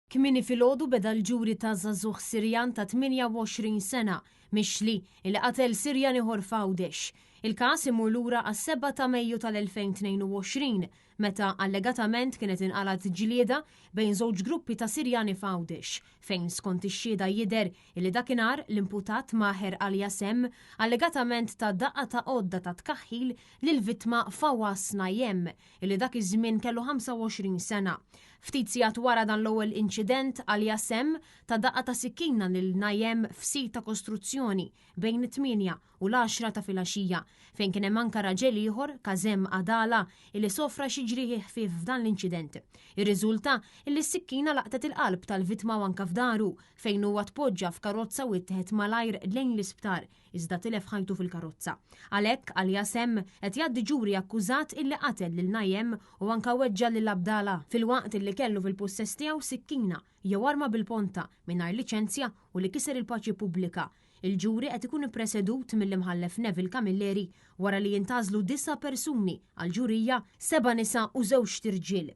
Kmini filgħodu beda l-ġuri ta' żagħżugħ Sirjan ta' 28 sena mixli li qatel Sirjan ieħor f'Għawdex. Il-każ imur lura għas-7 ta' Mejju tal-2022 meta allegatament kienet inqalat ġlieda bejn żewġ gruppi ta' Sirjani f'Għawdex fejn skont ix-xhieda jidher li dakinhar l-imputat Maher Al-Yasem allegatament ta' daqqa ta' għodda ta' tkaħħil lill-vittma Fawwas Najem li dak iż-żmien kellu 25 sena. Ftit sigħat wara dan l-ewwel inċident Al-Yasem ta' daqqa ta' sikkina lil Najem f'sit ta' kostruzzjoni bejn it-8 u l-10 ta' filgħaxija fejn kien hemm anke raġel ieħor Kazem Adala li sofra xi ġrieħi ħfief f'dan l-inċident. Ir-riżulta li s-sikkina laqtet il-qalb tal-vittma u anke f'daru fejn huwa tpoġġa f'karozza u ttieħed malajr lejn l-isptar iżda tilef ħajtu fil-karozza. Għalhekk Al-Yasem qed jgħaddi ġuri akkużat illi qatel lil Najem u anke weġġa' lil Abdala filwaqt illi kellu fil-possess tiegħu sikkina jew arma bil-ponta mingħajr liċenzja u li kiser il-paċi pubblika. Il-ġuri qed ikun ippresedut mill-imħallef Neville Camilleri wara li jintażlu 9 persuni għal-ġurija 7 nisa u 2 tirġiel.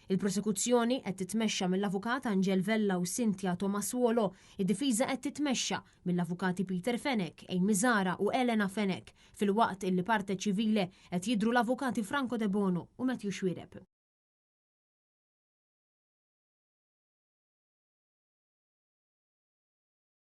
Il-prosekuzzjoni qed titmexxa mill-avukat Angel Vella u Cynthia Tomaswolo, id-difiża qed titmexxa mill-avukati Peter Fenek, Amy Zara u Elena Fenek, filwaqt illi parte ċivile qed jidhru l-avukati Franco De Bono u Matthew Xwireb.